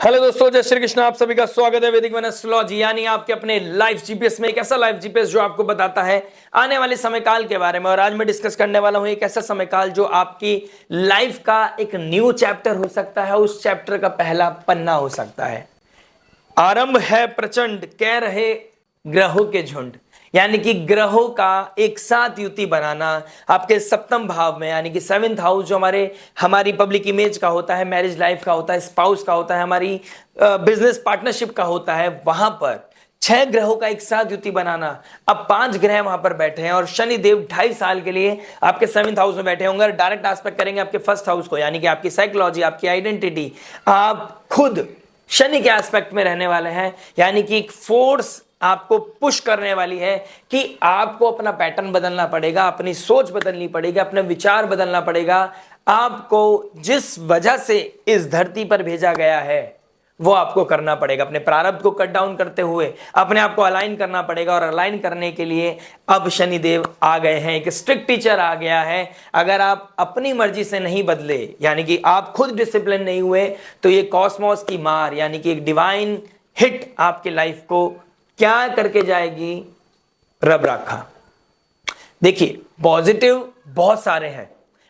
Hello दोस्तों, जय श्री कृष्ण। आप सभी का स्वागत है वैदिक एस्ट्रोलॉजी यानी आपके अपने लाइफ जीपीएस में। एक ऐसा लाइफ जीपीएस जो आपको बताता है आने वाले समय काल के बारे में। और आज मैं डिस्कस करने वाला हूं एक ऐसा समय काल जो आपकी लाइफ का एक न्यू चैप्टर हो सकता है, उस चैप्टर का पहला पन्ना हो सकता है। आरंभ है प्रचंड, कह रहे ग्रहों के झुंड। यानी कि ग्रहों का एक साथ युति बनाना आपके सप्तम भाव में, यानी कि 7th हाउस जो हमारी पब्लिक इमेज का होता है, मैरिज लाइफ का होता है, स्पाउस का होता है, हमारी बिजनेस पार्टनरशिप का होता है। वहां पर 6 ग्रहों का एक साथ युति बनाना। अब 5 ग्रह वहां पर बैठे हैं और शनि देव 2.5 साल के लिए आपके 7th हाउस में बैठे होंगे। डायरेक्ट एस्पेक्ट करेंगे आपके 1st हाउस को, यानी कि आपकी साइकोलॉजी, आपकी आइडेंटिटी, आप खुद शनि के एस्पेक्ट में रहने वाले हैं। यानी कि एक फोर्स आपको पुश करने वाली है कि आपको अपना पैटर्न बदलना पड़ेगा, अपनी सोच बदलनी पड़ेगी, अपने विचार बदलना पड़ेगा। आपको जिस वजह से इस धरती पर भेजा गया है वो आपको करना पड़ेगा। अपने प्रारब्ध को कट डाउन करते हुए अपने आप को अलाइन करना पड़ेगा। और अलाइन करने के लिए अब शनि देव आ गए हैं, एक स्ट्रिक्ट टीचर आ गया है। अगर आप अपनी मर्जी से नहीं बदले, यानी कि आप खुद डिसिप्लिन नहीं हुए, तो ये कॉस्मोस की मार, यानी कि एक डिवाइन हिट आपके लाइफ को क्या करके जाएगी, रब राखा। देखिए, पॉजिटिव बहुत सारे हैं।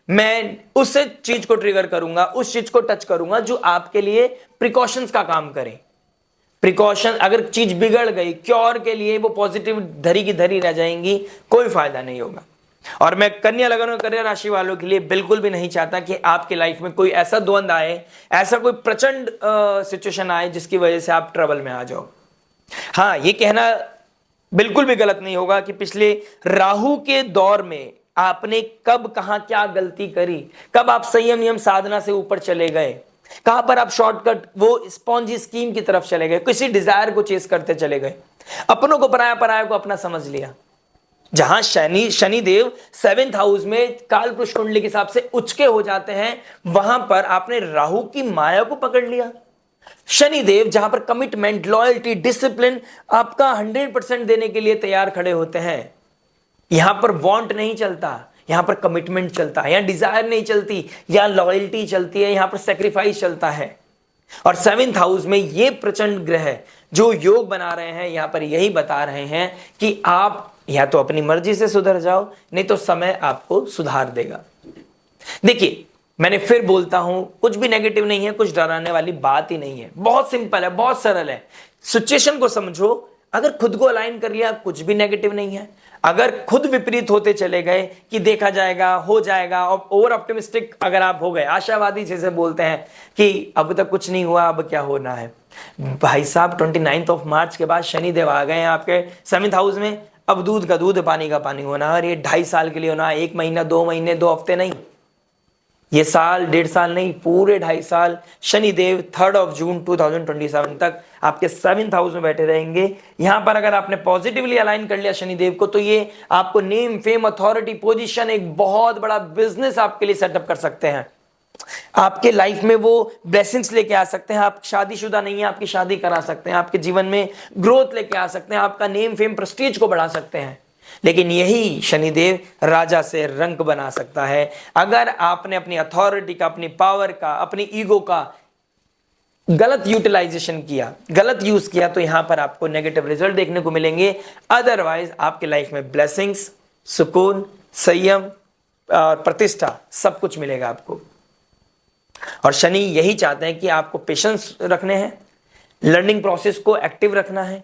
मैं उस चीज को ट्रिगर करूंगा, उस चीज को टच करूंगा जो आपके लिए प्रिकॉशंस का काम करे। प्रिकॉशन, अगर चीज बिगड़ गई, क्योर के लिए वो पॉजिटिव धरी की धरी रह जाएंगी, कोई फायदा नहीं होगा। और मैं कन्या लगन और कन्या राशि वालों के लिए बिल्कुल भी नहीं चाहता कि आपके लाइफ में कोई ऐसा द्वंद आए, ऐसा कोई प्रचंड सिचुएशन आए जिसकी वजह से आप ट्रबल में आ जाओ। हाँ, ये कहना बिल्कुल भी गलत नहीं होगा कि पिछले राहु के दौर में आपने कब कहां क्या गलती करी, कब आप संयम नियम साधना से ऊपर चले गए, कहां पर आप शॉर्टकट वो स्पॉन्जी स्कीम की तरफ चले गए, किसी डिजायर को चेस करते चले गए, अपनों को पराया, पराया को अपना समझ लिया। जहां शनि देव 7th हाउस में काल पुरुष कुंडली के हिसाब से उचके हो जाते हैं, वहां पर आपने राहु की माया को पकड़ लिया। शनि देव जहां पर कमिटमेंट, लॉयल्टी, डिसिप्लिन आपका 100% देने के लिए तैयार खड़े होते हैं, यहां पर वांट नहीं चलता, यहां पर कमिटमेंट चलता है। यहां डिजायर नहीं चलती, यहां लॉयल्टी चलती है, यहां पर सेक्रीफाइस चलता है। और 7th हाउस में ये प्रचंड ग्रह जो योग बना रहे हैं, यहां पर यही बता रहे हैं कि आप या तो अपनी मर्जी से सुधर जाओ, नहीं तो समय आपको सुधार देगा। देखिए, मैंने फिर बोलता हूं, कुछ भी नेगेटिव नहीं है, कुछ डराने वाली बात ही नहीं है। बहुत सिंपल है, बहुत सरल है। सिचुएशन को समझो, अगर खुद को अलाइन कर लिया, कुछ भी नेगेटिव नहीं है। अगर खुद विपरीत होते चले गए कि देखा जाएगा, हो जाएगा, और ओवर ऑप्टिमिस्टिक अगर आप हो गए, आशावादी जैसे बोलते हैं कि अब तक कुछ नहीं हुआ, अब क्या होना है। भाई साहब, 29 मार्च के बाद शनि देव आ गए हैं आपके 7th हाउस में। अब दूध का दूध, पानी का पानी होना, और ये 2.5 साल के लिए होना, 1 महीना, 2 महीने, 2 हफ्ते नहीं, ये साल, 1.5 साल नहीं, पूरे 2.5 साल। शनि देव 3 जून 2027 तक आपके 7th हाउस में बैठे रहेंगे। यहां पर अगर आपने पॉजिटिवली अलाइन कर लिया शनि देव को, तो ये आपको नेम, फेम, अथॉरिटी, पोजीशन, एक बहुत बड़ा बिजनेस आपके लिए सेटअप कर सकते हैं। आपके लाइफ में वो ब्लेसिंग्स लेके आ सकते हैं। आप शादीशुदा नहीं है, आपकी शादी करा सकते हैं। आपके जीवन में ग्रोथ लेके आ सकते हैं। आपका नेम, फेम, प्रेस्टीज को बढ़ा सकते हैं। लेकिन यही शनिदेव राजा से रंक बना सकता है। अगर आपने अपनी अथॉरिटी का, अपनी पावर का, अपनी ईगो का गलत यूटिलाइजेशन किया, गलत यूज किया, तो यहां पर आपको नेगेटिव रिजल्ट देखने को मिलेंगे। अदरवाइज आपके लाइफ में ब्लेसिंग्स, सुकून, संयम और प्रतिष्ठा सब कुछ मिलेगा आपको। और शनि यही चाहते हैं कि आपको पेशेंस रखने हैं, लर्निंग प्रोसेस को एक्टिव रखना है,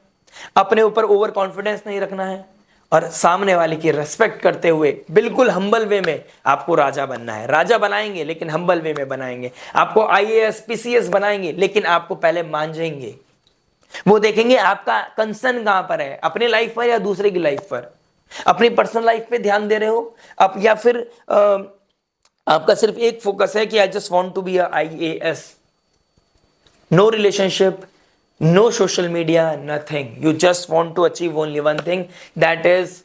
अपने ऊपर ओवर कॉन्फिडेंस नहीं रखना है, और सामने वाले की रेस्पेक्ट करते हुए बिल्कुल हम्बल वे में आपको राजा बनना है। राजा बनाएंगे लेकिन हम्बल वे में बनाएंगे। आपको IAS, PCS बनाएंगे, लेकिन आपको पहले मांझेंगे। वो देखेंगे आपका कंसर्न कहां पर है, अपनी लाइफ पर या दूसरे की लाइफ पर। अपनी पर्सनल लाइफ पे ध्यान दे रहे हो अब, या फिर आपका सिर्फ एक फोकस है कि I just want to be a IAS। No relationship, no social media, nothing. You just want to achieve only one thing, that is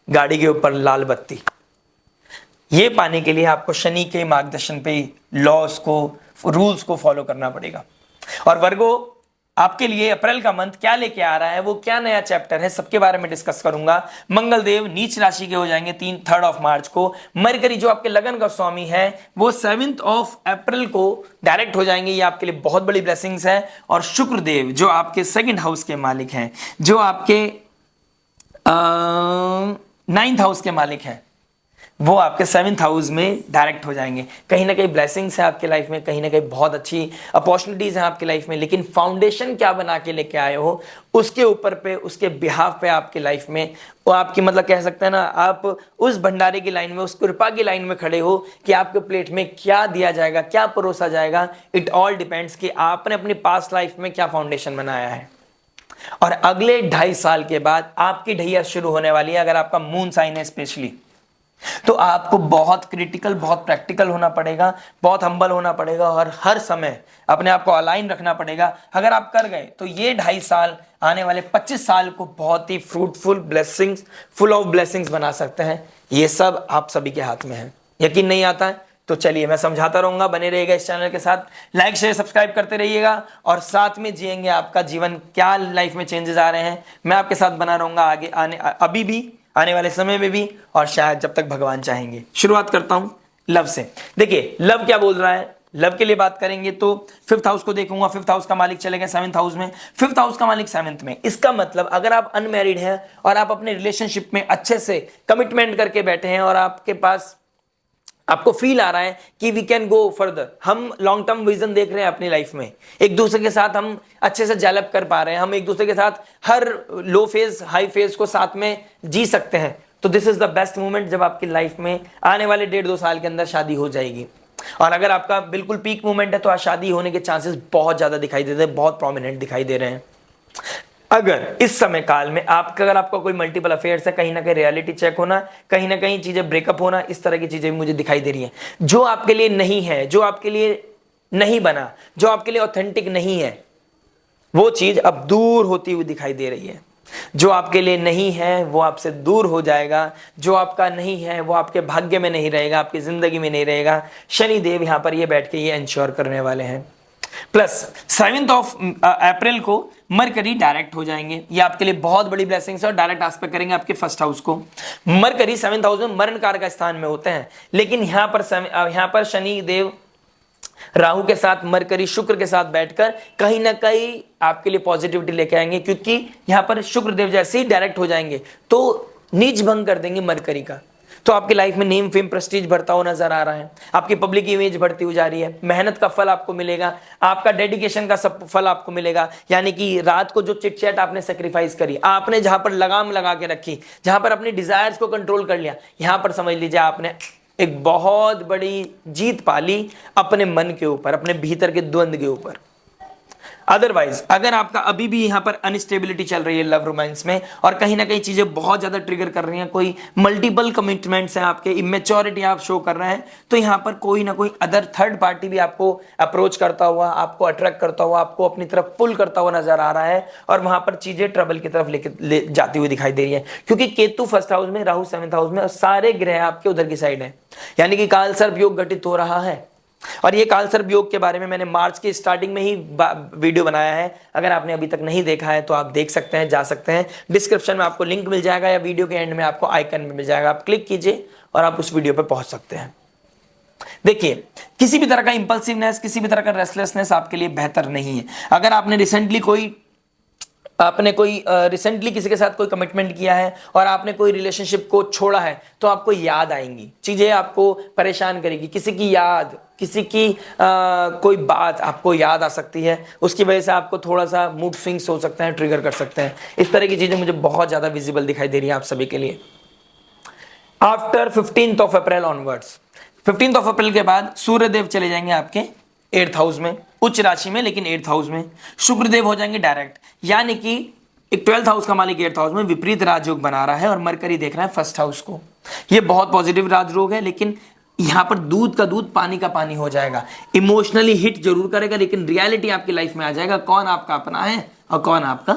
गाड़ी के ऊपर लाल बत्ती। ये पाने के लिए आपको शनि के मार्गदर्शन पे लॉस को, रूल्स को फॉलो करना पड़ेगा। और वर्गो, आपके लिए अप्रैल का मंथ क्या लेके आ रहा है, वो क्या नया चैप्टर है, सबके बारे में डिस्कस करूंगा। मंगल देव नीच राशि के हो जाएंगे 3 मार्च को। मरकरी जो आपके लगन का स्वामी है वो 7 अप्रैल को डायरेक्ट हो जाएंगे, ये आपके लिए बहुत बड़ी ब्लेसिंग्स है। और शुक्र देव जो आपके 2nd हाउस के मालिक हैं, जो आपके 9th हाउस के मालिक हैं, वो आपके 7th हाउस में डायरेक्ट हो जाएंगे। कहीं ना कहीं ब्लेसिंग्स है आपके लाइफ में, कहीं ना कहीं बहुत अच्छी अपॉर्चुनिटीज हैं आपकी लाइफ में, लेकिन फाउंडेशन क्या बना के लेके आए हो उसके ऊपर पे, उसके बिहाफ पे आपकी लाइफ में वो आपकी मतलब कह सकते हैं ना, आप उस भंडारे की लाइन में, उस कृपा की लाइन में खड़े हो कि आपके प्लेट में क्या दिया जाएगा, क्या परोसा जाएगा। इट ऑल डिपेंड्स कि आपने अपनी पास्ट लाइफ में क्या फाउंडेशन बनाया है। और अगले 2.5 साल के बाद आपकी ढैया शुरू होने वाली है। अगर आपका मून साइन है स्पेशली, तो आपको बहुत क्रिटिकल, बहुत प्रैक्टिकल होना पड़ेगा, बहुत हम्बल होना पड़ेगा और हर समय अपने आप को अलाइन रखना पड़ेगा। अगर आप कर गए तो ये 2.5 साल, आने वाले 25 साल को बहुत ही fruitful, blessings, full of blessings बना सकते हैं। ये सब आप सभी के हाथ में है। यकीन नहीं आता है तो चलिए मैं समझाता रहूंगा, बने रहिएगा इस चैनल के साथ, लाइक शेयर सब्सक्राइब करते रहिएगा और साथ में जिएंगे आपका जीवन। क्या लाइफ में चेंजेस आ रहे हैं, मैं आपके साथ बना रहूंगा आगे, अभी भी, आने वाले समय में भी, और शायद जब तक भगवान चाहेंगे। शुरुआत करता हूं लव से। देखिए लव क्या बोल रहा है। लव के लिए बात करेंगे तो 5th हाउस को देखूंगा। 5th हाउस का मालिक चले गए 7th हाउस में, 5th हाउस का मालिक 7th में। इसका मतलब अगर आप अनमैरिड हैं और आप अपने रिलेशनशिप में अच्छे से कमिटमेंट करके बैठे हैं और आपके पास, आपको फील आ रहा है कि वी कैन गो फर्दर, हम लॉन्ग टर्म विजन देख रहे हैं अपनी लाइफ में, एक दूसरे के साथ हम अच्छे से डेवलप कर पा रहे हैं, हम एक दूसरे के साथ हर लो फेज हाई फेज को साथ में जी सकते हैं, तो this is the best moment जब आपकी लाइफ में आने वाले 1.5-2 साल के अंदर शादी हो जाएगी। और अगर आपका बिल्कुल पीक मोमेंट है तो आज शादी होने के चांसेस बहुत ज्यादा दिखाई दे रहे हैं, बहुत प्रोमिनेंट दिखाई दे रहे हैं। अगर इस समय काल में अगर आपका कोई मल्टीपल अफेयर्स है, कहीं ना कहीं रियलिटी चेक होना, कहीं ना कहीं चीजें ब्रेकअप होना, इस तरह की चीजें भी मुझे दिखाई दे रही हैं। जो आपके लिए नहीं है, जो आपके लिए नहीं बना, जो आपके लिए ऑथेंटिक नहीं है, वो चीज अब दूर होती हुई दिखाई दे रही है। जो आपके लिए नहीं है वो आपसे दूर हो जाएगा, जो आपका नहीं है वो आपके भाग्य में नहीं रहेगा, आपकी जिंदगी में नहीं रहेगा। शनि देव यहां पर ये बैठ के ये इंश्योर करने वाले हैं। प्लस 7 अप्रैल को मरकरी डायरेक्ट हो जाएंगे, ये आपके लिए बहुत बड़ी ब्लेसिंग्स है और डायरेक्ट एस्पेक्ट करेंगे आपके 1st हाउस को। मरकरी 7th हाउस में मरण कार का स्थान में होते हैं, लेकिन यहां पर शनि देव राहु के साथ, मरकरी शुक्र के साथ बैठकर कहीं ना कहीं आपके लिए पॉजिटिविटी लेके आएंगे, क्योंकि यहां पर शुक्र देव जैसे ही डायरेक्ट हो जाएंगे तो नीच भंग कर देंगे मरकरी का। तो आपकी लाइफ में नेम फेम प्रेस्टीज बढ़ता हुआ नजर आ रहा है, आपकी पब्लिक इमेज बढ़ती हुई जा रही है, मेहनत का फल आपको मिलेगा, आपका डेडिकेशन का सब फल आपको मिलेगा। यानी कि रात को जो चिट चैट आपने सेक्रीफाइस करी, आपने जहां पर लगाम लगा के रखी, जहां पर अपनी डिजायर्स को कंट्रोल कर लिया, यहां पर समझ लीजिए आपने एक बहुत बड़ी जीत पाली अपने मन के ऊपर, अपने भीतर के द्वंद के ऊपर। अदरवाइज अगर आपका अभी भी यहां पर अनस्टेबिलिटी चल रही है लव रोमांस में और कहीं ना कहीं चीजें बहुत ज्यादा ट्रिगर कर रही हैं, कोई मल्टीपल कमिटमेंट्स हैं आपके, इमेच्योरिटी आप शो कर रहे हैं, तो यहां पर कोई ना कोई अदर थर्ड पार्टी भी आपको अप्रोच करता हुआ, आपको अट्रैक्ट करता हुआ, आपको अपनी तरफ पुल करता हुआ नजर आ रहा है और वहां पर चीजें ट्रबल की तरफ ले जाती हुई दिखाई दे रही है। क्योंकि केतु 1st हाउस में, राहु 7th हाउस में और सारे ग्रह आपके उधर की साइड है, यानी कि काल सर्प योग घटित हो रहा है। और ये काल सर्प योग के बारे में मैंने मार्च की स्टार्टिंग में ही वीडियो बनाया है, अगर आपने अभी तक नहीं देखा है तो आप देख सकते हैं, जा सकते हैं, डिस्क्रिप्शन में आपको लिंक मिल जाएगा या वीडियो के एंड में आपको आइकन में मिल जाएगा, आप क्लिक कीजिए और आप उस वीडियो पर पहुंच सकते हैं। देखिए किसी भी तरह का इंपल्सिवनेस, किसी भी तरह का रेस्टलेसनेस आपके लिए बेहतर नहीं है। अगर आपने रिसेंटली किसी के साथ कोई कमिटमेंट किया है और आपने कोई रिलेशनशिप को छोड़ा है तो आपको याद आएंगी, चीजें आपको परेशान करेगी, किसी की याद, किसी की कोई बात आपको याद आ सकती है, उसकी वजह से आपको थोड़ा सा मूड स्विंग्स हो सकते हैं, ट्रिगर कर सकते हैं। इस तरह की चीजें मुझे बहुत ज्यादा विजिबल दिखाई दे रही है आप सभी के लिए। आफ्टर 15 अप्रैल ऑनवर्ड्स, 15 अप्रैल के बाद सूर्यदेव चले जाएंगे आपके 8th हाउस में, उच्च राशि में लेकिन 8th हाउस में। शुक्रदेव हो जाएंगे डायरेक्ट, यानी कि एक 12th हाउस का मालिक 8th हाउस में विपरीत राजयोग बना रहा है और मरकरी देख रहा है 1st हाउस को। यह बहुत पॉजिटिव राजयोग है, लेकिन यहां पर दूध का दूध पानी का पानी हो जाएगा। इमोशनली हिट जरूर करेगा, लेकिन रियलिटी आपकी लाइफ में आ जाएगा, कौन आपका अपना है और कौन आपका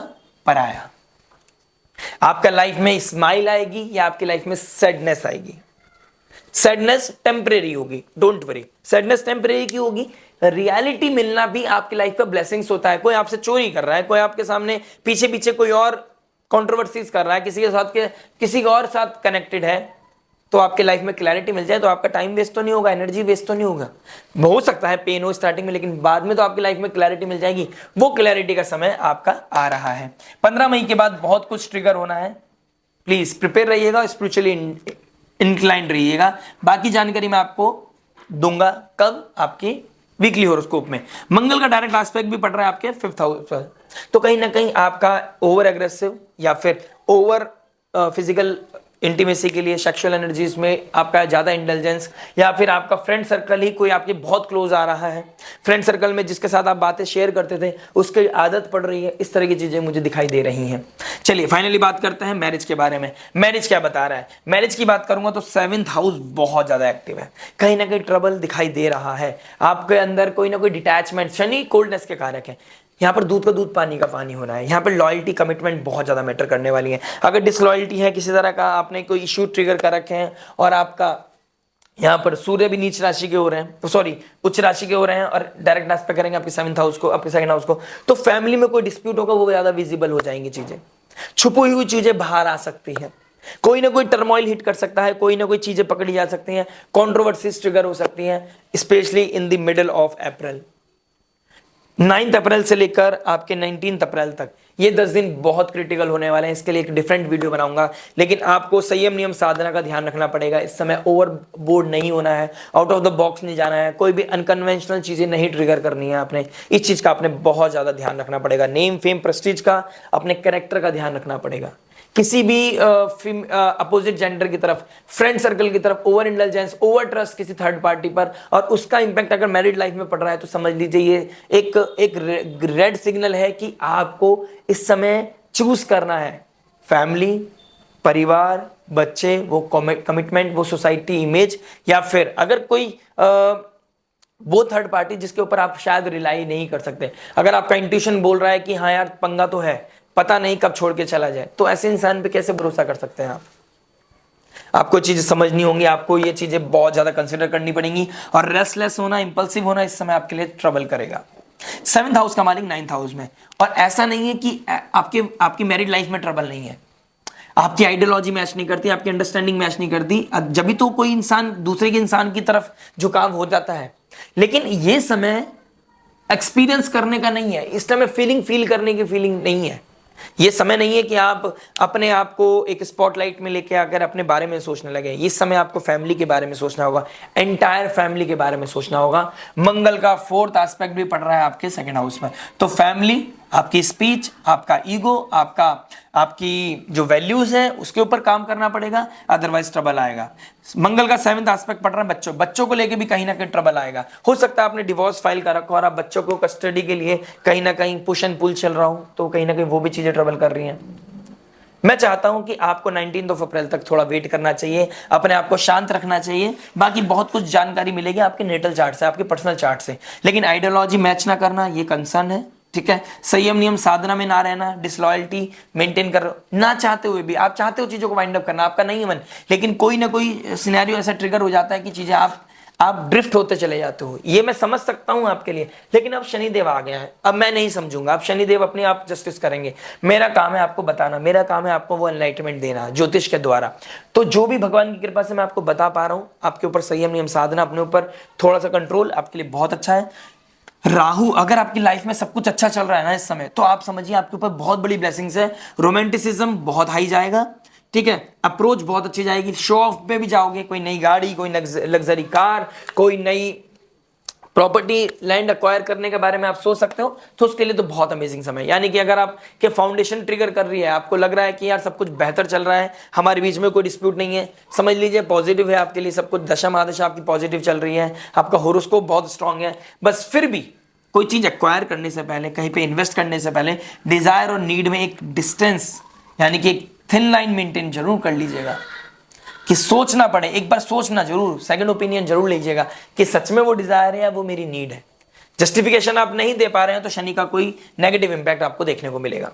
पराया। आपका लाइफ में स्माइल आएगी या आपकी लाइफ में सैडनेस आएगी। सैडनेस टेम्परेरी होगी, डोंट वरी। सैडनेस टेम्परेरी की होगी, रियलिटी मिलना भी आपकी लाइफ का ब्लेसिंग्स होता है। कोई आपसे चोरी कर रहा है, कोई आपके सामने पीछे पीछे कोई और कंट्रोवर्सीज कर रहा है, किसी और साथ कनेक्टेड है, तो आपके लाइफ में क्लैरिटी मिल जाए तो आपका टाइम वेस्ट तो नहीं होगा, एनर्जी वेस्ट तो नहीं होगा। हो सकता है पेन हो स्टार्टिंग में, लेकिन बाद में तो आपकी लाइफ में क्लैरिटी मिल जाएगी। वो क्लैरिटी का समय आपका आ रहा है। 15 मई के बाद बहुत कुछ ट्रिगर होना है, प्लीज प्रिपेयर रहिएगा, स्पिरिचुअली इंक्लाइंड रहिएगा। बाकी जानकारी मैं आपको दूंगा कब, आपकी वीकली होरोस्कोप में। मंगल का डायरेक्ट एस्पेक्ट भी पड़ रहा है आपके 5th हाउस पर, तो कहीं ना कहीं आपका ओवर एग्रेसिव या फिर ओवर फिजिकल इंटीमेसी के लिए सेक्सुअल एनर्जीज में आपका ज्यादा इंटेलिजेंस, या फिर आपका फ्रेंड सर्कल ही कोई आपके बहुत क्लोज आ रहा है, फ्रेंड सर्कल में जिसके साथ आप बातें शेयर करते थे उसकी आदत पड़ रही है, इस तरह की चीजें मुझे दिखाई दे रही हैं। चलिए फाइनली बात करते हैं मैरिज के बारे में। मैरिज क्या बता रहा है? मैरिज की बात करूंगा तो 7th हाउस बहुत ज्यादा एक्टिव है, कहीं ना कहीं ट्रबल दिखाई दे रहा है आपके अंदर, कोई ना कोई डिटैचमेंट। शनि कोल्डनेस के कारक है, यहाँ पर दूध का दूध पानी का पानी होना है। यहाँ पर लॉयल्टी कमिटमेंट बहुत ज्यादा मैटर करने वाली है। अगर डिसलॉयल्टी है, किसी तरह का आपने कोई इश्यू ट्रिगर कर रखे हैं और आपका यहाँ पर सूर्य भी नीच राशि के हो रहे हैं, सॉरी उच्च राशि के हो रहे हैं और डायरेक्ट एस्पेक्ट करेंगे आपके 7th हाउस को, आपके 2nd हाउस को, तो फैमिली में कोई डिस्प्यूट होगा, वो ज्यादा विजिबल हो जाएंगी चीजें, छुपी हुई चीजें बाहर आ सकती है, कोई ना कोई टर्मोइल हिट कर सकता है, कोई ना कोई चीजें पकड़ी जा सकती हैं, कॉन्ट्रोवर्सीज ट्रिगर हो सकती हैं, specially in the middle of April. 9 अप्रैल से लेकर आपके 19 अप्रैल तक ये 10 दिन बहुत क्रिटिकल होने वाले हैं। इसके लिए एक डिफरेंट वीडियो बनाऊंगा, लेकिन आपको संयम नियम साधना का ध्यान रखना पड़ेगा। इस समय ओवरबोर्ड नहीं होना है, आउट ऑफ द बॉक्स नहीं जाना है, कोई भी अनकन्वेंशनल चीजें नहीं ट्रिगर करनी है आपने। इस चीज का आपने बहुत ज्यादा ध्यान रखना पड़ेगा। नेम फेम प्रेस्टीज का, अपने कैरेक्टर का ध्यान रखना पड़ेगा। किसी भी अपोजिट जेंडर की तरफ, फ्रेंड सर्कल की तरफ ओवर इंटेलिजेंस, ओवर ट्रस्ट किसी थर्ड पार्टी पर, और उसका इंपैक्ट अगर मैरिड लाइफ में पड़ रहा है तो समझ लीजिए ये एक रेड सिग्नल है कि आपको इस समय चूज करना है फैमिली, परिवार, बच्चे, वो कमिटमेंट, वो सोसाइटी इमेज, या फिर अगर कोई वो थर्ड पार्टी जिसके ऊपर आप शायद रिलाई नहीं कर सकते। अगर आपका इंट्यूशन बोल रहा है कि हाँ यार पंगा तो है, पता नहीं कब छोड़ के चला जाए, तो ऐसे इंसान पे कैसे भरोसा कर सकते हैं आप? आपको चीजें समझनी होंगी, आपको ये चीजें बहुत ज्यादा कंसिडर करनी पड़ेंगी। और रेस्टलेस होना, इंपल्सिव होना इस समय आपके लिए ट्रबल करेगा। 7th हाउस का मालिक 9th हाउस में, और ऐसा नहीं है कि आपकी मैरिड लाइफ में ट्रबल नहीं है, आपकी आइडियोलॉजी मैच नहीं करती, आपकी अंडरस्टैंडिंग मैच नहीं करती, जब भी तो कोई इंसान दूसरे के इंसान की तरफ झुकाव हो जाता है। लेकिन ये समय एक्सपीरियंस करने का नहीं है, इस समय फील करने की फीलिंग नहीं है। ये समय नहीं है कि आप अपने आप को एक स्पॉटलाइट में लेके आकर अपने बारे में सोचने लगे। इस समय आपको फैमिली के बारे में सोचना होगा, एंटायर फैमिली के बारे में सोचना होगा। मंगल का 4th एस्पेक्ट भी पड़ रहा है आपके 2nd हाउस में, तो फैमिली, आपकी स्पीच, आपका ईगो, आपकी जो वैल्यूज है उसके ऊपर काम करना पड़ेगा, अदरवाइज ट्रबल आएगा। मंगल का 7th एस्पेक्ट पड़ रहा है बच्चों को लेके भी कहीं ना कहीं ट्रबल आएगा। हो सकता है आपने डिवोर्स फाइल कर रखा और आप बच्चों को कस्टडी के लिए कहीं ना कहीं पुश एंड पुल चल रहा हो, तो कहीं ना कहीं वो भी चीजें ट्रबल कर रही हैं। मैं चाहता हूं कि आपको 19 अप्रैल तक थोड़ा वेट करना चाहिए, अपने आप को शांत रखना चाहिए। बाकी बहुत कुछ जानकारी मिलेगी आपके नेटल चार्ट से, आपके पर्सनल चार्ट से, लेकिन आइडियोलॉजी मैच ना करना ये कंसर्न है, ठीक है। संयम नियम साधना में ना रहना, डिसलॉयल्टी मेंटेन कर ना चाहते हुए भी, आप चाहते हो चीजों को वाइंड अप करना, आपका नहीं है मन, लेकिन कोई ना कोई सिनेरियो ऐसा ट्रिगर हो जाता है कि चीजें आप ड्रिफ्ट होते चले जाते हो। ये मैं समझ सकता हूं आपके लिए, लेकिन अब शनिदेव आ गया है, अब मैं नहीं समझूंगा, अब शनिदेव अपने आप जस्टिस करेंगे। मेरा काम है आपको बताना, मेरा काम है आपको वो एनलाइटमेंट देना ज्योतिष के द्वारा। तो जो भी भगवान की कृपा से मैं आपको बता पा रहा हूं, आपके ऊपर संयम नियम साधना, अपने ऊपर थोड़ा सा कंट्रोल आपके लिए बहुत अच्छा है। राहु, अगर आपकी लाइफ में सब कुछ अच्छा चल रहा है ना इस समय, तो आप समझिए आपके ऊपर बहुत बड़ी ब्लेसिंग्स है। रोमांटिसिज्म बहुत हाई जाएगा, ठीक है, अप्रोच बहुत अच्छी जाएगी, शो ऑफ पे भी जाओगे, कोई नई गाड़ी, कोई लग्जरी कार, कोई नई प्रॉपर्टी, लैंड अक्वायर करने के बारे में आप सोच सकते हो, तो उसके लिए तो बहुत अमेजिंग समय। यानी कि अगर आप के फाउंडेशन ट्रिगर कर रही है, आपको लग रहा है कि यार सब कुछ बेहतर चल रहा है, हमारे बीच में कोई डिस्प्यूट नहीं है, समझ लीजिए पॉजिटिव है आपके लिए सब कुछ, दशा महादशा आपकी पॉजिटिव चल रही है, आपका होरोस्कोप बहुत स्ट्रांग है। बस फिर भी कोई चीज एक्वायर करने से पहले, कहीं पे इन्वेस्ट करने से पहले, डिजायर और नीड में एक डिस्टेंस, यानी कि एक थिन लाइन मेंटेन जरूर कर लीजिएगा, कि सोचना पड़े, एक बार सोचना जरूर, सेकंड ओपिनियन जरूर लीजिएगा कि सच में वो डिजायर है या वो मेरी नीड है। जस्टिफिकेशन आप नहीं दे पा रहे हैं तो शनि का कोई नेगेटिव इंपैक्ट आपको देखने को मिलेगा।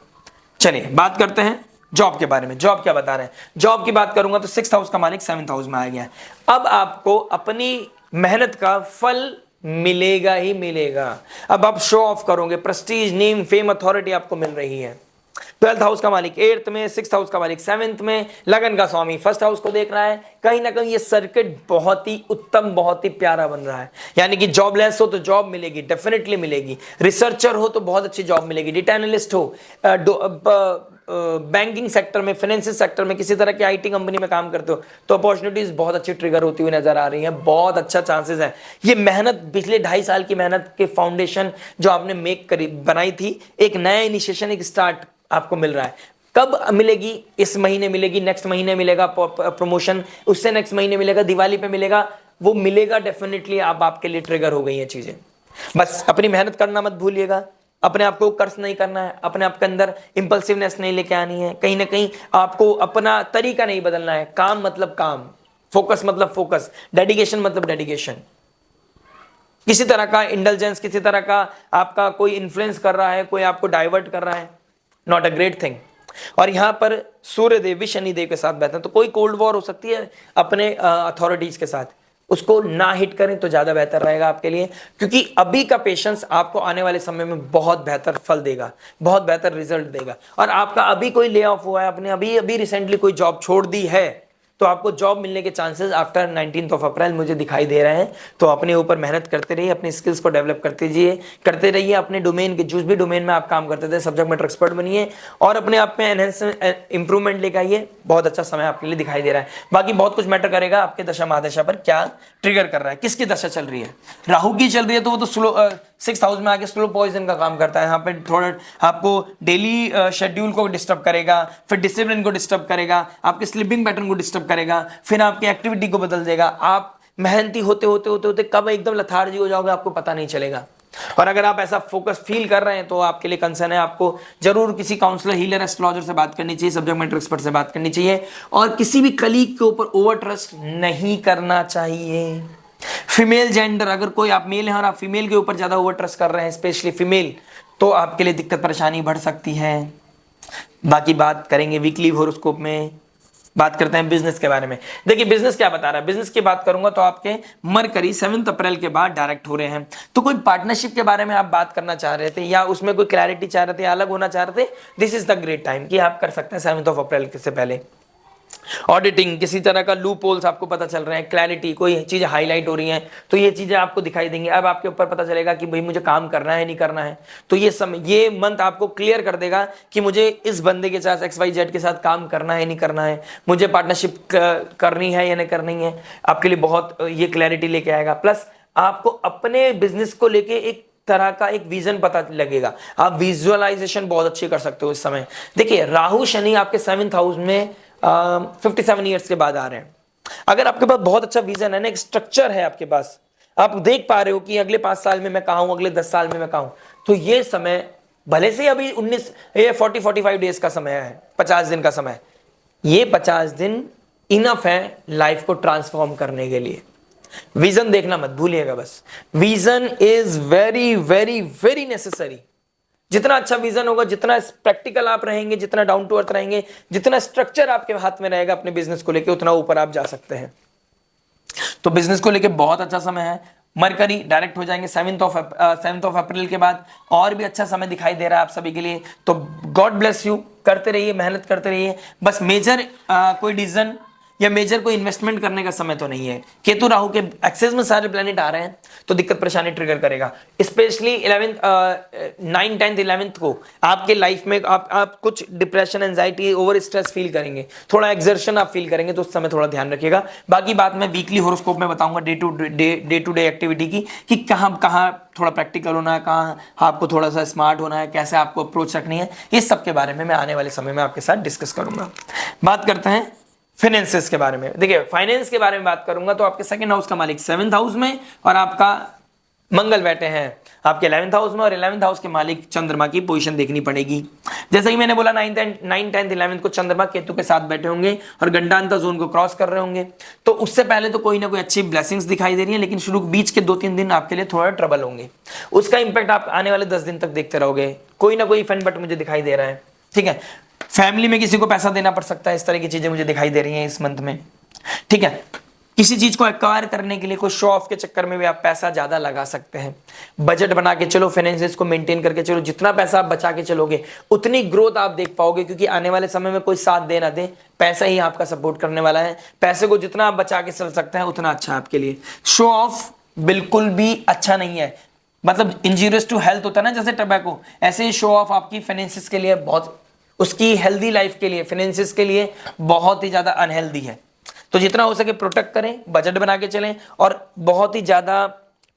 चलिए बात करते हैं जॉब के बारे में। जॉब क्या बता रहे हैं? जॉब की बात करूंगा तो 6th हाउस का मालिक 7th हाउस में आ गया है। अब आपको अपनी मेहनत का फल मिलेगा ही मिलेगा। अब आप शो ऑफ करोगे, प्रेस्टीज, नेम, फेम, अथॉरिटी आपको मिल रही है। 12th हाउस का मालिक 8th में, 6th हाउस का मालिक 7th में, लगन का स्वामी 1st हाउस को देख रहा है। कहीं ना कहीं ये सर्किट बहुत ही उत्तम, बहुत ही प्यारा बन रहा है। यानी कि जॉबलेस हो तो जॉब मिलेगी, डेफिनेटली मिलेगी। रिसर्चर हो तो बहुत अच्छी जॉब मिलेगी। डेटा एनालिस्ट हो, बैंकिंग सेक्टर में, फाइनेंशियल सेक्टर में, किसी तरह की आईटी कंपनी में काम करते हो तो अपॉर्चुनिटीज बहुत अच्छी ट्रिगर होती हुई नजर आ रही है। बहुत अच्छा चांसेस है। ये मेहनत, पिछले 2.5 साल की मेहनत के फाउंडेशन जो आपने मेक करी, बनाई थी, एक नया इनिशिएशन, एक स्टार्ट आपको मिल रहा है। कब मिलेगी? इस महीने मिलेगी, नेक्स्ट महीने मिलेगा प्रमोशन, उससे नेक्स्ट महीने मिलेगा, दिवाली पे मिलेगा, वो मिलेगा डेफिनेटली। अब आपके लिए ट्रिगर हो गई है चीजें। बस अपनी मेहनत करना मत भूलिएगा, अपने आप को कर्ज नहीं करना है, अपने आप के अंदर इंपल्सिवनेस नहीं लेके आनी है, कहीं ना कहीं आपको अपना तरीका नहीं बदलना है। काम मतलब काम, फोकस मतलब फोकस, डेडिकेशन मतलब डेडिकेशन। किसी तरह का इंडल्जेंस, किसी तरह का आपका कोई इन्फ्लुएंस कर रहा है, कोई आपको डाइवर्ट कर रहा है, नॉट अ ग्रेट थिंग। और यहां पर सूर्य देव भी शनि देव के साथ बैठे हैं, तो कोई कोल्ड वॉर हो सकती है अपने अथॉरिटीज के साथ, उसको ना हिट करें तो ज्यादा बेहतर रहेगा आपके लिए। क्योंकि अभी का पेशेंस आपको आने वाले समय में बहुत बेहतर फल देगा, बहुत बेहतर रिजल्ट देगा। और आपका अभी कोई ले ऑफ हुआ है, आपने अभी अभी रिसेंटली कोई जॉब छोड़ दी है, तो आपको जॉब मिलने के chances after 19th of April मुझे दिखाई दे रहे हैं। तो अपने ऊपर मेहनत करते रहिए, अपनी स्किल्स को डेवलप करते रहिए, अपने डोमेन के, जिस भी डोमेन में आप काम करते थे, सब्जेक्ट मैटर एक्सपर्ट बनिए और अपने आप में एनहेंस इंप्रूवमेंट लेकर आइए। बहुत अच्छा समय आपके लिए दिखाई दे रहा है। बाकी बहुत कुछ मैटर करेगा आपके दशा महादशा पर क्या ट्रिगर कर रहा है, किसकी दशा चल रही है। राहु की चल रही है तो वो तो स्लो 6th हाउस में आके स्लो पॉइजन का काम करता है। यहाँ पे थोड़ा आपको डेली शेड्यूल को डिस्टर्ब करेगा, फिर डिसिप्लिन को डिस्टर्ब करेगा, आपके स्लीपिंग पैटर्न को डिस्टर्ब करेगा, फिर आपकी एक्टिविटी को बदल देगा। आप मेहनती होते होते होते होते कब एकदम लथार्जी हो जाओगे आपको पता नहीं चलेगा। और अगर आप ऐसा फोकस फील कर रहे हैं तो आपके लिए कंसर्न है, आपको जरूर किसी काउंसलर, हीलर, एस्ट्रोलॉजर से बात करनी चाहिए, सब्जेक्ट मैटर एक्सपर्ट से बात करनी चाहिए। और किसी भी कलीग के ऊपर ओवर ट्रस्ट नहीं करना चाहिए। फीमेल जेंडर, अगर कोई आप मेल हैं और आप फीमेल के ऊपर ज्यादा ओवर ट्रस्ट कर रहे हैं, स्पेशली फीमेल, तो आपके लिए दिक्कत परेशानी बढ़ सकती है। बाकी बात करेंगे वीकली हॉरोस्कोप में, बात करते हैं बिजनेस के बारे में। देखिए बिजनेस क्या बता रहा है, बिजनेस की बात करूंगा तो आपके मरकरी 7 अप्रैल के बाद डायरेक्ट हो रहे हैं। तो कोई पार्टनरशिप के बारे में आप बात करना चाह रहे थे या उसमें कोई क्लैरिटी चाह रहे थे, अलग होना चाह रहे थे, this is the great time कि आप कर सकते हैं 7 अप्रैल से पहले। ऑडिटिंग, किसी तरह का लूप होल्स आपको पता चल रहे हैं, क्लैरिटी, कोई चीजें हाईलाइट हो रही हैं, तो ये चीजें आपको दिखाई देंगी। अब आपके ऊपर पता चलेगा कि भाई मुझे काम करना है नहीं करना है। तो ये मंथ आपको क्लियर कर देगा कि मुझे इस बंदे के साथ XYZ के साथ काम करना है नहीं करना है, मुझे पार्टनरशिप करनी है या नहीं करनी है। आपके लिए बहुत ये क्लैरिटी लेके आएगा। प्लस आपको अपने बिजनेस को लेके एक तरह का एक विजन पता लगेगा, आप विजुअलाइजेशन बहुत अच्छी कर सकते हो इस समय। देखिए राहु शनि आपके 7th हाउस में 57 ईयर्स के बाद आ रहे हैं। अगर आपके पास बहुत अच्छा विजन है ना, एक स्ट्रक्चर है आपके पास, आप देख पा रहे हो कि अगले 5 साल में मैं कहां हूं, अगले 10 साल में मैं कहां हूं, तो ये समय भले से अभी 40-45 डेज का समय है, 50 दिन का समय, ये 50 दिन इनफ है लाइफ को ट्रांसफॉर्म करने के लिए। विजन देखना मत भूलिएगा, बस vision is very very very necessary. जितना अच्छा विजन होगा, जितना प्रैक्टिकल आप रहेंगे, जितना डाउन टू अर्थ रहेंगे, जितना स्ट्रक्चर आपके हाथ में रहेगा अपने बिजनेस को लेके, उतना ऊपर आप जा सकते हैं। तो बिजनेस को लेके बहुत अच्छा समय है। मरकरी डायरेक्ट हो जाएंगे 7th ऑफ अप्रैल के बाद, और भी अच्छा समय दिखाई दे रहा है आप सभी के लिए। तो गॉड ब्लेस यू, करते रहिए, मेहनत करते रहिए। बस मेजर कोई डिसीजन या मेजर कोई इन्वेस्टमेंट करने का समय तो नहीं है। केतु राहु के एक्सेस में सारे प्लैनेट आ रहे हैं तो दिक्कत परेशानी ट्रिगर करेगा। स्पेशली 9th 10th 11th को आपके लाइफ में आप कुछ depression, anxiety, over stress feel करेंगे, थोड़ा एक्सर्शन आप फील करेंगे, तो उस समय थोड़ा ध्यान रखिएगा। बाकी बात मैं वीकली हॉरोस्कोप में बताऊंगा, डे टू डे एक्टिविटी की, कि कहाँ थोड़ा प्रैक्टिकल होना है, कहाँ आपको थोड़ा सा स्मार्ट होना है, कैसे आपको अप्रोच रखनी है, इस सब के बारे में मैं आने वाले समय में आपके साथ डिस्कस करूंगा। बात करते हैं फाइनेंसेस के बारे में। देखिए फाइनेंस के बारे में बात करूंगा तो आपके 2nd हाउस का मालिक 7th हाउस में और आपका मंगल बैठे हैं आपके 11th हाउस में, और 11th हाउस के मालिक चंद्रमा की पोजीशन देखनी पड़ेगी। जैसा कि मैंने बोला 9th 10th 11th को चंद्रमा केतु के साथ बैठे होंगे और गंडांता जोन को क्रॉस कर रहे होंगे, तो उससे पहले तो कोई ना कोई अच्छी ब्लेसिंग्स दिखाई दे रही है, लेकिन शुरू बीच के 2-3 दिन आपके लिए थोड़ा ट्रबल होंगे। उसका इंपैक्ट आप आने वाले 10 दिन तक देखते रहोगे। कोई ना कोई इफेक्ट बट मुझे दिखाई दे रहा है, ठीक है। फैमिली में किसी को पैसा देना पड़ सकता है, इस तरह की चीजें मुझे दिखाई दे रही हैं इस मंथ में, ठीक है। किसी चीज को एक्वायर करने के लिए कोई शो ऑफ के चक्कर में भी आप पैसा ज्यादा लगा सकते हैं। बजट बना के चलो, फाइनेंसेस को मेंटेन करके चलो, जितना पैसा आप बचा के चलोगे उतनी ग्रोथ आप देख पाओगे, क्योंकि आने वाले समय में कोई साथ दे ना दे, पैसा ही आपका सपोर्ट करने वाला है। पैसे को जितना आप बचा के चल सकते हैं उतना अच्छा है आपके लिए। शो ऑफ बिल्कुल भी अच्छा नहीं है, मतलब इंजूरियस टू हेल्थ होता है ना, जैसे टबैको, ऐसे ही शो ऑफ आपकी फाइनेंसिस के लिए बहुत, उसकी हेल्दी लाइफ के लिए, फाइनेंसिस के लिए बहुत ही ज्यादा अनहेल्दी है। तो जितना हो सके प्रोटेक्ट करें, बजट बना के चलें और बहुत ही ज्यादा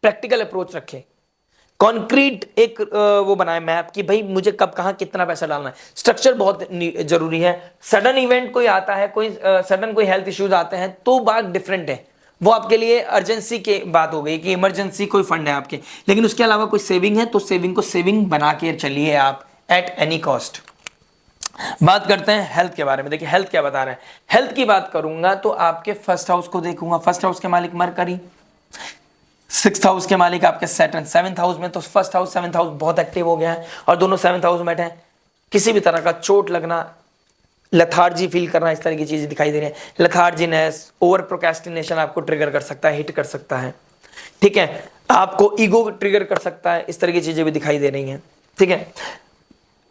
प्रैक्टिकल अप्रोच रखें। कॉन्क्रीट एक वो बनाए मैप कि भाई मुझे कब कहां कितना पैसा डालना है। स्ट्रक्चर बहुत जरूरी है। सडन इवेंट कोई आता है, कोई सडन कोई हेल्थ इश्यूज आते हैं तो बात डिफरेंट है, वो आपके लिए अर्जेंसी के बात हो गई कि इमरजेंसी कोई फंड है आपके, लेकिन उसके अलावा कोई सेविंग है तो सेविंग को सेविंग बना के चलिए आप एट एनी कॉस्ट। बात करते हैं हेल्थ के बारे में। देखिए हेल्थ क्या बता रहे हैं। हेल्थ की बात करूंगा तो आपके फर्स्ट हाउस को देखूंगा। फर्स्ट हाउस के मालिक मरकरी, सिक्स्थ हाउस के मालिक आपके सैटर्न, सेवंथ हाउस में, तो फर्स्ट हाउस सेवंथ हाउस बहुत एक्टिव हो गया है और दोनों सेवंथ हाउस में बैठे हैं। किसी भी तरह का चोट लगना, लथार्जी फील करना, इस तरह की चीजें दिखाई दे रही है। लथार्जीनेस, ओवर प्रोक्रेस्टिनेशन आपको ट्रिगर कर सकता है, हिट कर सकता है, ठीक है, आपको ईगो ट्रिगर कर सकता है, इस तरह की चीजें भी दिखाई दे रही हैं, ठीक है।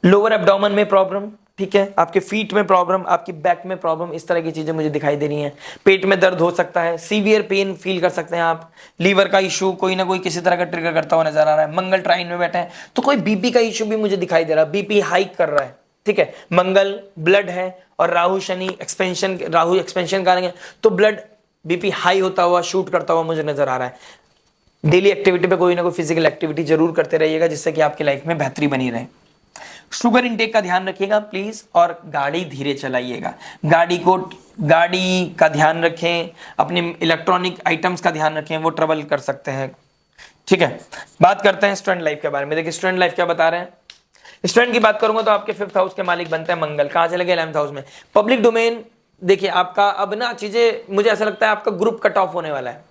लोअर एब्डोमेन में प्रॉब्लम, ठीक है, आपके फीट में प्रॉब्लम, आपकी बैक में प्रॉब्लम, इस तरह की चीजें मुझे दिखाई दे रही हैं। पेट में दर्द हो सकता है, सीवियर पेन फील कर सकते हैं आप। लीवर का इशू कोई ना कोई किसी तरह का ट्रिगर करता हुआ नजर आ रहा है। मंगल ट्राइन में बैठे हैं तो कोई बीपी का इशू भी मुझे दिखाई दे रहा है, बीपी हाइक कर रहा है, ठीक है। मंगल ब्लड है और राहु शनि एक्सपेंशन, राहु एक्सपेंशन करेंगे तो ब्लड बीपी हाई होता हुआ, शूट करता हुआ मुझे नजर आ रहा है। डेली एक्टिविटी पे कोई ना कोई फिजिकल एक्टिविटी जरूर करते रहिएगा जिससे कि आपकी लाइफ में बेहतरी बनी रहे। शुगर इनटेक का ध्यान रखिएगा प्लीज, और गाड़ी धीरे चलाइएगा। गाड़ी का ध्यान रखें, अपने इलेक्ट्रॉनिक आइटम्स का ध्यान रखें, वो ट्रबल कर सकते हैं, ठीक है। बात करते हैं स्टूडेंट लाइफ के बारे में। देखिए स्टूडेंट लाइफ क्या बता रहे हैं। स्टूडेंट की बात करूंगा तो आपके फिफ्थ हाउस के मालिक बनते हैं मंगल। कहां चले गए? 11th हाउस में। पब्लिक डोमेन, देखिए आपका अब ना चीजें, मुझे ऐसा लगता है आपका ग्रुप कट ऑफ होने वाला है,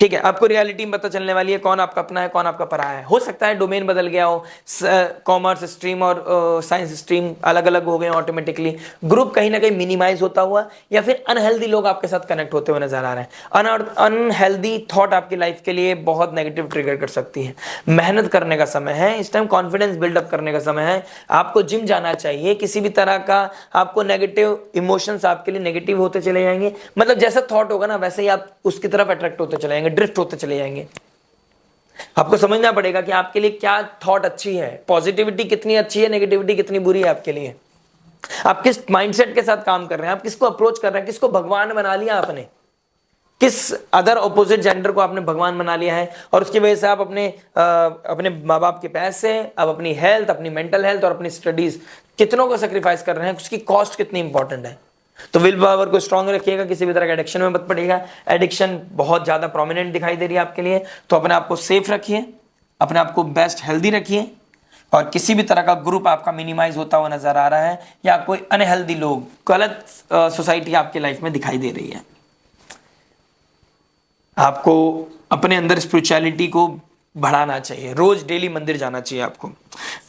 ठीक है। आपको रियलिटी में पता चलने वाली है कौन आपका अपना है, कौन आपका पराया है। हो सकता है डोमेन बदल गया हो, कॉमर्स स्ट्रीम और साइंस स्ट्रीम अलग अलग हो गए ऑटोमेटिकली। ग्रुप कहीं ना कहीं मिनिमाइज होता हुआ या फिर अनहेल्दी लोग आपके साथ कनेक्ट होते हुए नजर आ रहे हैं। अनहेल्दी थॉट आपकी लाइफ के लिए बहुत नेगेटिव ट्रिगर कर सकती है। मेहनत करने का समय है इस टाइम, कॉन्फिडेंस बिल्डअप करने का समय है। आपको जिम जाना चाहिए। किसी भी तरह का आपको नेगेटिव इमोशंस आपके लिए नेगेटिव होते चले जाएंगे, मतलब जैसा थॉट होगा ना वैसे ही आप उसकी तरफ अट्रैक्ट होते चले जाएंगे, ड्रिफ्ट होते चले जाएंगे। आपको समझना पड़ेगा कि आपके लिए क्या थॉट अच्छी है, पॉजिटिविटी कितनी अच्छी है, नेगेटिविटी कितनी बुरी है आपके लिए। आप किस माइंडसेट के साथ काम कर रहे हैं, आप किसको अप्रोच कर रहे हैं, किसको भगवान बना लिया आपने, किस अदर ऑपोजिट जेंडर को आपने भगवान बना लिया है, और उसकी वजह से आप अपने माँ बाप के पैसे, अब अपनी हेल्थ, अपनी मेंटल हेल्थ और अपनी स्टडीज कितनों को सेक्रीफाइस कर रहे हैं, उसकी कॉस्ट कितनी इंपॉर्टेंट है। तो विल पावर को स्ट्रांग रखिएगा, किसी भी तरह का एडिक्शन में मत पड़िएगा। एडिक्शन बहुत ज्यादा प्रोमिनेंट दिखाई दे रही है आपके लिए, तो अपने आप को सेफ रखिए, अपने आप को बेस्ट हेल्दी रखिए, और किसी भी तरह का ग्रुप आपका मिनिमाइज होता हुआ नजर आ रहा है या कोई अनहेल्दी लोग, गलत सोसाइटी आपकी लाइफ में दिखाई दे रही है। आपको अपने अंदर स्पिरिचुअलिटी को बढ़ाना चाहिए, रोज डेली मंदिर जाना चाहिए आपको।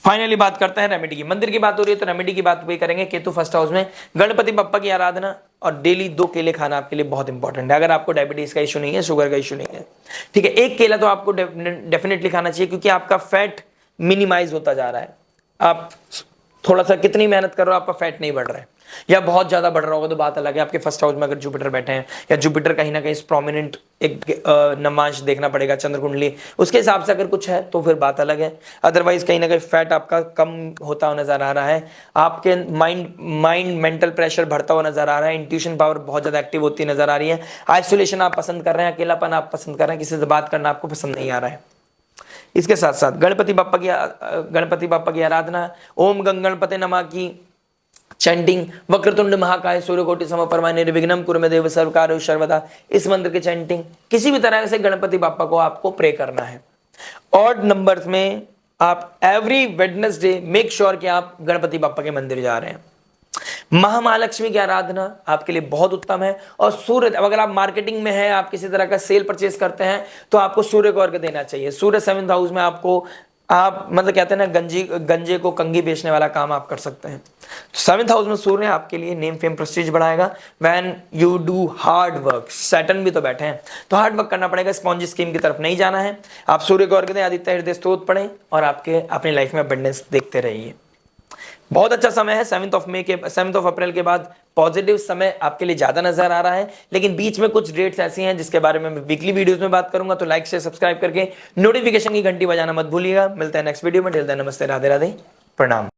फाइनली बात करते हैं रेमेडी की। मंदिर की बात हो रही है तो रेमेडी की बात वही करेंगे। केतु फर्स्ट हाउस में, गणपति बप्पा की आराधना और डेली 2 केले खाना आपके लिए बहुत इंपॉर्टेंट है। अगर आपको डायबिटीज का इशू नहीं है, शुगर का इशू नहीं है, ठीक है, 1 केला तो आपको डेफिनेटली खाना चाहिए, क्योंकि आपका फैट मिनिमाइज होता जा रहा है। आप थोड़ा सा कितनी मेहनत कर रहे हो, आपका फैट नहीं बढ़ रहा है, या बहुत ज्यादा बढ़ रहा होगा तो बात अलग है। आपके फर्स्ट हाउस में अगर जुपिटर बैठे हैं, या जुपिटर कहीं ना कहीं प्रोमिनेंट एक नमांश देखना पड़ेगा, चंद्र कुंडली, उसके हिसाब से अगर कुछ है तो फिर बात अलग है। अदरवाइज कहीं ना कहीं फैट आपका कम होता हुआ नजर आ रहा है। आपके माइंड मेंटल प्रेशर बढ़ता हुआ नजर आ रहा है। इंट्यूशन पावर बहुत ज्यादा एक्टिव होती नजर आ रही है। आइसोलेशन आप पसंद कर रहे हैं, अकेलापन आप पसंद कर रहे हैं, किसी से बात करना आपको पसंद नहीं आ रहा है। इसके साथ साथ गणपति बाप्पा की आराधना, ओम गणपति नमः की चैंटिंग, वक्रतुंड महाकाय सूर्यकोटि समप्रभा निर्विघ्नं कुरु मे देव सर्वकार्येषु सर्वदा, इस मंत्र की चैंटिंग, किसी भी तरह से गणपति बाप्पा को आपको प्रे करना है। ऑड नंबर्स में आप एवरी वेडनेसडे मेक श्योर कि आप गणपति बाप्पा के मंदिर जा रहे हैं। महामहालक्ष्मी की आराधना आपके लिए बहुत उत्तम है। और सूर्य, अगर आप मार्केटिंग में हैं, आप किसी तरह का सेल परचेज करते हैं, तो आपको सूर्य को अर्घ देना चाहिए। सूर्य 7th हाउस में आपको आप मतलब कहते हैं ना गंजे को कंघी बेचने वाला काम आप कर सकते हैं। 7th हाउस में सूर्य आपके लिए नेम फेम प्रेस्टीज बढ़ाएगा when you do hard work. Saturn भी तो बैठे हैं, तो हार्ड वर्क करना पड़ेगा, स्पॉन्जी स्कीम की तरफ नहीं जाना है। आप सूर्य को अर्घ्य दें, आदित्य हृदय स्तोत्र पढ़ें और आपके अपनी लाइफ में अबंडेंस देखते रहिए। बहुत अच्छा समय है। 7 अप्रैल के बाद पॉजिटिव समय आपके लिए ज्यादा नजर आ रहा है, लेकिन बीच में कुछ डेट्स ऐसी हैं जिसके बारे में मैं वीकली वीडियोस में बात करूंगा। तो लाइक शेयर सब्सक्राइब करके नोटिफिकेशन की घंटी बजाना मत भूलिएगा। मिलते हैं नेक्स्ट वीडियो में। टिल देन नमस्ते, राधे राधे, प्रणाम।